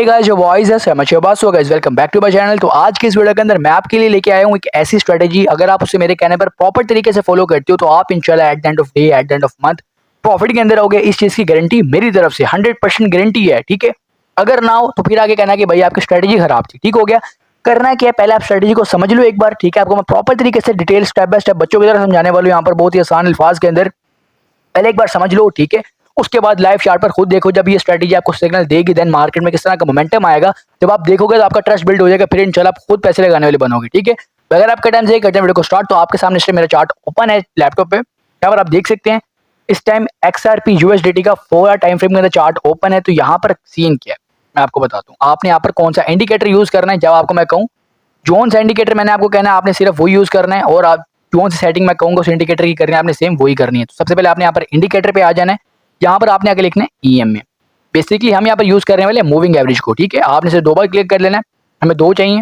Guys जो voice है मैं शहबाज हो guys welcome back to my channel. तो आज की इस वीडियो के अंदर मैं आपके लिए लेके आया हूँ एक ऐसी स्ट्रेटेजी, अगर आप उसे मेरे कहने पर प्रॉपर तरीके से फॉलो करते हो तो आप इंशाल्लाह at the end of day at the end of month profit के अंदर होगे। इस चीज की गारंटी मेरी तरफ से 100% गारंटी है, ठीक है। अगर ना हो तो फिर आगे कहना कि भाई आपकी स्ट्रेटेजी खराब थी, ठीक हो गया। करना क्या है, पहले आप स्ट्रेटेजी को समझ लो एक बार, ठीक है। आपको मैं प्रॉपर तरीके से डिटेल स्टेप बाय स्टेप बच्चों की तरह समझाने वाला हूँ यहाँ पर बहुत ही आसान अल्फाज के अंदर। पहले एक बार समझ लो, ठीक है। उसके बाद लाइव चार्ट पर खुद देखो, जब ये स्ट्रेटेजी आपको सिग्नल देगी देन मार्केट में किस तरह का मोमेंटम आएगा। जब आप देखोगे तो आपका ट्रस्ट बिल्ड हो जाएगा, फिर इंशाल्लाह आप खुद पैसे लगाने वाले बनोगे, ठीक है। अगर आपका टाइम से करते हैं वीडियो को स्टार्ट, तो आपके सामने मेरा चार्ट ओपन है लैपटॉप पे, यहाँ पर आप देख सकते हैं। इस टाइम XRP USDT का 4 आवर टाइम फ्रेम के अंदर चार्ट ओपन है। तो यहाँ पर सीन क्या है मैं आपको बताता हूँ। आपने यहाँ पर कौन सा इंडिकेटर यूज करना है, जब आपको मैं कहूँ जोन सा इंडिकेटर मैंने आपको कहना है आपने सिर्फ वो यूज करना है, और आप जोन से सेटिंग मैं कहूँगा उस इंडिकेटर की करनी है आपने सेम वही करनी है। तो सबसे पहले आपने यहाँ पर इंडिकेटर पे आ जाना है। यहाँ पर आपने आगे लिखना है EMA। बेसिकली हम यहाँ पर यूज करने वाले मूविंग एवरेज को, ठीक है। आपने सिर्फ 2 बार क्लिक कर लेना है, हमें 2 चाहिए।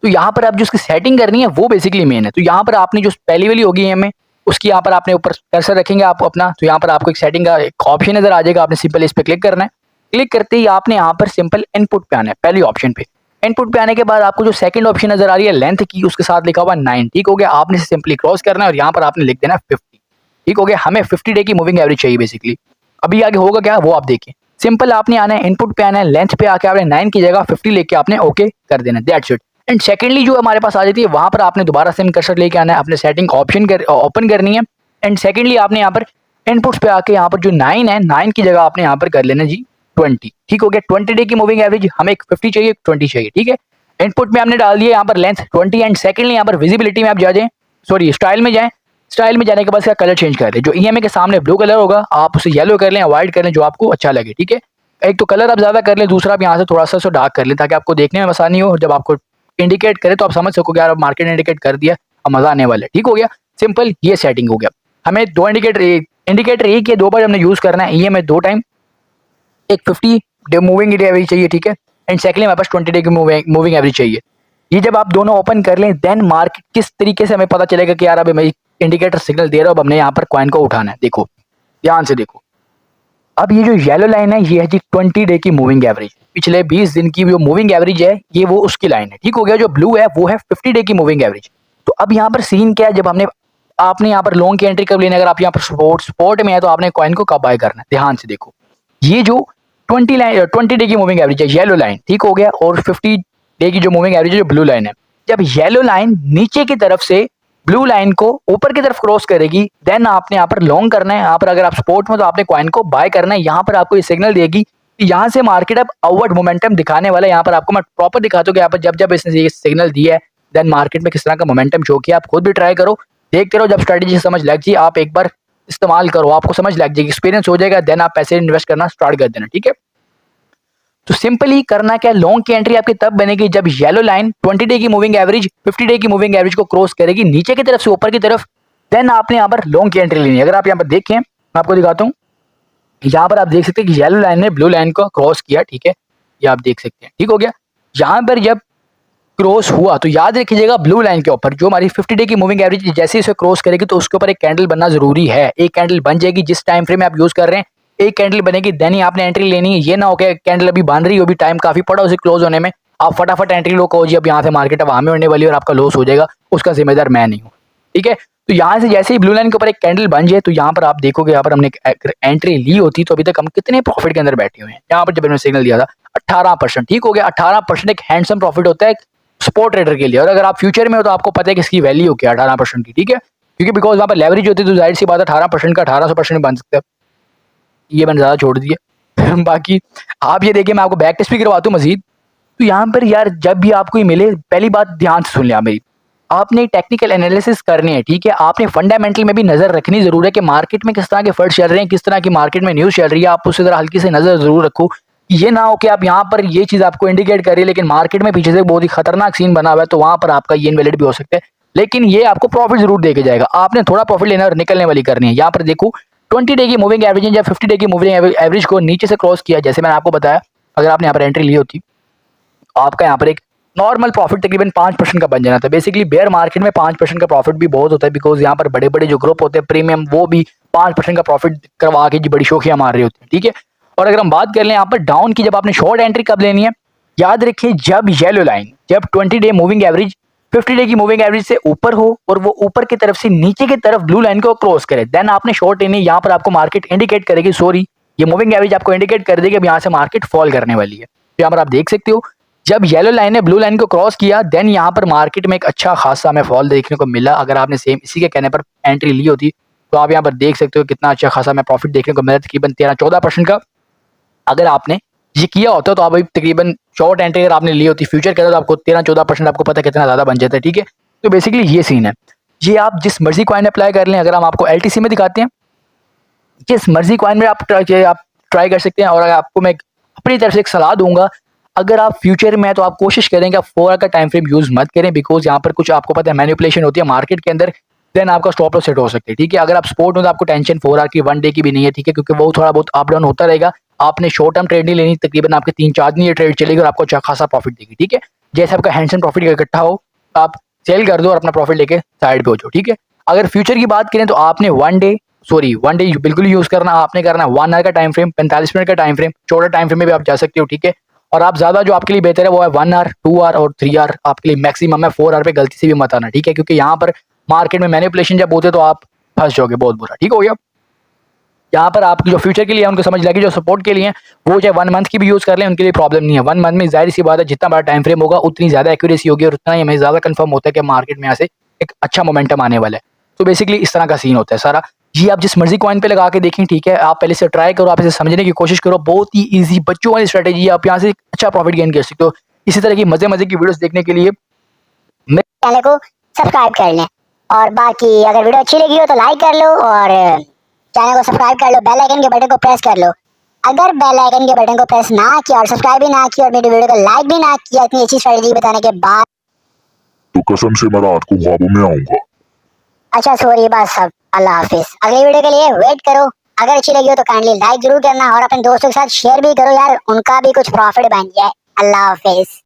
तो यहाँ पर आप जो उसकी सेटिंग करनी है वो बेसिकली मेन है। तो यहाँ पर आपने जो पहली वाली होगी EMA, उसकी यहाँ पर आपने ऊपर कर्सर रखेंगे आप अपना, तो यहाँ पर आपको एक सेटिंग का एक ऑप्शन नजर आ जाएगा। आपने सिंपल इस पर क्लिक करना है। क्लिक करते ही आपने यहाँ पर सिंपल इनपुट पे आना है, पहली ऑप्शन पे। इनपुट पे आने के बाद आपको जो सेकंड ऑप्शन नजर आ रही है लेंथ की, उसके साथ लिखा हुआ 9, ठीक हो गया। आपने सिंपली क्रॉस करना है और यहाँ पर आपने लिख देना 50, ठीक हो गया। हमें 50 डे की मूविंग एवरेज चाहिए बेसिकली। अभी आगे होगा क्या वो आप देखिए। सिंपल आपने आना है, इनपुट पे आना है, लेंथ पे आके आपने 9 की जगह 50 लेके आपने ओके कर देना, दैट्स इट। एंड सेकेंडली जो हमारे पास आ जाती है, वहां पर आपने दोबारा सेम कर्सर लेके आना है, अपने सेटिंग ऑप्शन ओपन करनी है। एंड सेकेंडली आपने यहाँ पर इनपुट्स पे आके यहाँ पर जो 9 है, 9 की जगह आपने यहाँ पर कर लेना जी 20, ठीक हो गया। 20 डे की मूविंग एवरेज हमें 50 चाहिए, 20 चाहिए, ठीक है। इनपुट में हमने डाल दिया यहाँ पर लेंथ 20 एंड सेकेंडली यहाँ पर विजिबिलिटी में आप जा जाए, सॉरी स्टाइल में जाएं। स्टाइल में जाने के बाद इसका कलर चेंज कर लें। जो EMA के सामने ब्लू कलर होगा आप उसे येलो कर लें, व्हाइट कर लें, जो आपको अच्छा लगे, ठीक है। एक तो कलर आप ज्यादा कर लें, दूसरा आप यहाँ से थोड़ा सा डार्क कर लें ताकि आपको देखने में आसानी हो। जब आपको इंडिकेट करे तो आप समझ सको यार मार्केट इंडिकेट कर दिया, अब मजा आने वाला है, ठीक हो गया। सिंपल ये सेटिंग हो गया। हमें 2 इंडिकेटर एक या 2 बार हमने यूज करना है। EMA 2 टाइम, एक 50 डे मूविंग एवरेज चाहिए, ठीक है। एंड सेकंडली हमारे पास 20 डे की मूविंग एवरेज चाहिए। ये जब आप दोनों ओपन कर लें देन मार्केट किस तरीके से हमें पता चलेगा कि यार अभी मैं इंडिकेटर सिग्नल दे रहा हूँ, अब हमने यहाँ पर कॉइन को उठाना है। देखो ध्यान से देखो, अब ये जो येलो लाइन है ये है जी 20 डे की मूविंग एवरेज, पिछले 20 दिन की जो मूविंग एवरेज है ये वो उसकी लाइन है, ठीक हो गया। जो ब्लू है वो है 50 डे की मूविंग एवरेज। तो अब यहाँ पर सीन क्या है, जब आपने यहाँ पर लॉन्ग की एंट्री कब लेनी है, अगर आप यहाँ पर सपोर्ट में है तो आपने कॉइन को कब बाय करना है। ध्यान से देखो, ये जो 20 डे की मूविंग एवरेज है येलो लाइन, ठीक हो गया, और 50 डे की जो मूविंग एवरेज है जो ब्लू लाइन है। जब येलो लाइन नीचे की तरफ से ब्लू लाइन को ऊपर की तरफ क्रॉस करेगी देन आपने यहाँ पर लॉन्ग करना है। यहाँ पर अगर आप सपोर्ट में तो आपने कॉइन को बाय करना है। यहाँ पर आपको ये सिग्नल देगी कि यहाँ से मार्केट अब अपवर्ड मोमेंटम दिखाने वाला है। यहाँ पर आपको मैं प्रॉपर दिखाता हूँ कि यहाँ पर जब जब इसने ये सिग्नल दिया है देन मार्केट में किस तरह का मोमेंटम शो किया। आप खुद भी ट्राई करो, देखते रहो, जब स्ट्रेटेजी समझ लग जाए आप एक बार इस्तेमाल करो, आपको समझ लग जाएगी, एक्सपीरियंस हो जाएगा, देन आप पैसे इन्वेस्ट करना स्टार्ट कर देना, ठीक है। तो सिंपली करना क्या, लॉन्ग की एंट्री आपकी तब बनेगी जब येलो लाइन 20 डे की मूविंग एवरेज 50 डे की मूविंग एवरेज को क्रॉस करेगी नीचे की तरफ से ऊपर की तरफ, देन आपने यहाँ पर लॉन्ग की एंट्री लेनी है। अगर आप यहाँ पर देखें, मैं आपको दिखाता हूँ, यहाँ पर आप देख सकते हैं कि येलो लाइन ने ब्लू लाइन को क्रॉस किया, ठीक है, ये आप देख सकते हैं, ठीक हो गया। यहाँ पर जब क्रॉस हुआ तो याद रखिएगा ब्लू लाइन के ऊपर जो हमारी 50 डे की मूविंग एवरेज जैसे इसे क्रॉस करेगी तो उसके ऊपर एक कैंडल बनना जरूरी है। एक कैंडल बन जाएगी जिस टाइम फ्रेम में आप यूज कर रहे हैं, एक कैंडल बनेगी देन ही आपने एंट्री लेनी है। ये ना हो कि कैंडल अभी बन रही हो, अभी टाइम काफी पड़ा उसे क्लोज होने में, आप फटाफट एंट्री लो कहो जी अब यहाँ से मार्केट अब हमें होने वाली है और आपका लॉस हो जाएगा, उसका जिम्मेदार मैं नहीं हूँ, ठीक है। तो यहाँ से जैसे ही ब्लू लाइन के ऊपर एक कैंडल बन जाए तो यहाँ पर आप देखोगे यहाँ पर हमने एंट्री ली होती तो अभी तक हम कितने प्रॉफिट के अंदर बैठे हुए हैं। यहाँ पर जब मैंने सिग्नल दिया था 18%, ठीक हो गया। 18% एक हैंडसम प्रॉफिट होता है स्पॉट ट्रेडर के लिए, और अगर आप फ्यूचर में हो तो आपको पता है कि इसकी वैल्यू क्या है 18% की, ठीक है। क्योंकि बिकॉज वहाँ पर लेवरेज होती है तो जाहिर सी बात है 18% का 1800% बन सकता है। ये मैंने ज्यादा छोड़ दिया बाकी आप ये देखिए, मैं आपको बैक टेस्ट भी करवाता हूँ मजीद। तो यहाँ पर यार जब भी आपको ये मिले, पहली बात ध्यान से सुन लिया मेरी, आपने टेक्निकल एनालिसिस करनी है, ठीक है। आपने फंडामेंटल में भी नजर रखनी जरूर है कि मार्केट में किस तरह के फंड चल रहे हैं, किस तरह की मार्केट में न्यूज चल रही है। आप उसी तरह हल्की से नजर जरूर रखो, ये ना हो कि आप यहाँ पर ये चीज आपको इंडिकेट कर रही है लेकिन मार्केट में पीछे से बहुत ही खतरनाक सीन बना हुआ है, तो वहां पर आपका ये इनवैलिड भी हो सकता है, लेकिन ये आपको प्रॉफिट जरूर देके जाएगा। आपने थोड़ा प्रॉफिट लेना और निकलने वाली करनी है। यहाँ पर देखो 20 डे की मूविंग एवरेज या 50 डे की मूविंग एवरेज को नीचे से क्रॉस किया, जैसे मैंने आपको बताया, अगर आपने यहाँ पर एंट्री ली होती आपका यहाँ पर एक नॉर्मल प्रॉफिट तकरीबन 5% का बन जाना था। बेसिकली बेयर मार्केट में 5% का प्रॉफिट भी बहुत होता है, बिकॉज यहाँ पर बड़े बड़े जो ग्रुप होते हैं प्रीमियम वो भी 5% का प्रॉफिट करवा के जी बड़ी शोखियां मार रहे होते हैं, ठीक है। और अगर हम बात कर लें यहाँ पर डाउन की, जब आपने शॉर्ट एंट्री कब लेनी है, याद रखिए जब येलो लाइन, जब 20 डे मूविंग एवरेज 50 डे की मूविंग एवरेज से ऊपर हो और वो ऊपर की तरफ से नीचे की तरफ ब्लू लाइन को क्रॉस करे, देन आपने शॉर्ट लेनी है। यहाँ पर आपको मार्केट इंडिकेट करेगी, सॉरी ये मूविंग एवरेज आपको इंडिकेट कर देगी अब यहाँ से मार्केट फॉल करने वाली है। तो यहाँ पर आप देख सकते हो जब येलो लाइन ने ब्लू लाइन को क्रॉस किया, देन यहाँ पर मार्केट में एक अच्छा खासा हमें फॉल देखने को मिला। अगर आपने सेम इसी के कहने पर एंट्री ली होती तो आप यहाँ पर देख सकते हो कितना अच्छा खासा हमें प्रॉफिट देखने को मिला, तकरीबन 13-14% का। अगर आपने ये किया होता तो आप अभी तकरीबन शॉर्ट एंट्री अगर आपने ली होती फ्यूचर के अंदर तो आपको 13-14% आपको पता कितना ज़्यादा बन जाता है। ठीक है, तो बेसिकली ये सीन है। ये आप जिस मर्जी कॉइन अप्लाई कर लें, अगर हम आपको एलटीसी में दिखाते हैं, जिस मर्जी कॉइन में आप ट्राई कर सकते हैं। और अगर आपको मैं अपनी तरफ से एक सलाह दूंगा, अगर आप फ्यूचर में है तो आप कोशिश करें कि आप 4 आवर का टाइम फ्रेम यूज मत करें, बिकॉज यहाँ पर कुछ आपको पता है मैनिपुलेशन होती है मार्केट के अंदर, देन आपका स्टॉप लॉस सेट हो सकती है। ठीक है, अगर आप स्पोर्ट में तो आपको टेंशन 4 आवर की 1 डे की भी नहीं है। ठीक है, क्योंकि वो थोड़ा बहुत अप डाउन होता रहेगा। आपने शॉर्ट टर्म ट्रेड नहीं लेनी, तकरीबन आपके 3-4 दिन ये ट्रेड चलेगी और आपको अच्छा खासा प्रॉफिट देगी। ठीक है, जैसे आपका हैंडसम प्रॉफिट इकट्ठा हो आप सेल कर दो और अपना प्रॉफिट लेके साइड पे हो जाओ। ठीक है, अगर फ्यूचर की बात करें तो आपने 1 डे बिल्कुल यूज करना, आपने करना 1 आवर का टाइम फ्रेम, 45 मिनट का टाइम फ्रेम, छोटा टाइम फ्रेम में भी आप जा सकते हो। ठीक है, और आप ज्यादा जो आपके लिए बेहतर है वो है 1 आवर, 2 आवर और 3 आवर आपके लिए मैक्सिमम है। 4 आवर पे गलती से भी मत आना। ठीक है, क्योंकि यहाँ पर मार्केट में मैनिपुलेशन जब होते तो आप फंस जाओगे बहुत बुरा। ठीक हो गया, यहाँ पर आपकी जो फ्यूचर के लिए उनको समझ लगी, जो सपोर्ट के लिए वो चाहे 1 मंथ की भी यूज कर लें उनके लिए प्रॉब्लम नहीं है। 1 मंथ में जाहिर सी बात है जितना बड़ा टाइम फ्रेम होगा उतनी ज्यादा एक्यूरेसी होगी और उतना ही हमें ज्यादा कंफर्म होता है कि मार्केट में यहाँ से एक अच्छा मोमेंटम आने वाला है। तो बेसिकली इस तरह का सीन होता है सारा। जी आप जिस मर्जी कॉइन पे लगा के देखें, ठीक है, आप पहले से ट्राई करो, आप इसे समझने की कोशिश करो। बहुत ही ईजी बच्चों वाली स्ट्रेटेजी है, आप यहाँ से अच्छा प्रॉफिट गेन कर सकते हो। इसी तरह की मजे मजे की वीडियोस देखने के लिए चैनल को सब्सक्राइब कर लें, और बाकी अगर वीडियो अच्छी लगी हो तो लाइक कर लो और चैनल को सब्सक्राइब कर लो, बेल आइकन के बटन को प्रेस कर लो। अगर बेल आइकन के बटन को प्रेस ना किया और सब्सक्राइब भी ना किया और मेरी वीडियो को लाइक भी ना किया इतनी अच्छी स्ट्रेटेजी बताने के बाद, तो कसम से मैं रात को ख्वाबों में आऊंगा। अच्छा सॉरी बस सब, अल्लाह हाफिज। अगली वीडियो के लिए वेट करो। अगर अच्छी लगी हो तो काइंडली लाइक जरूर करना और अपने दोस्तों के साथ शेयर भी करो यार, उनका भी कुछ प्रॉफिट बन जाए। अल्लाह हाफिज।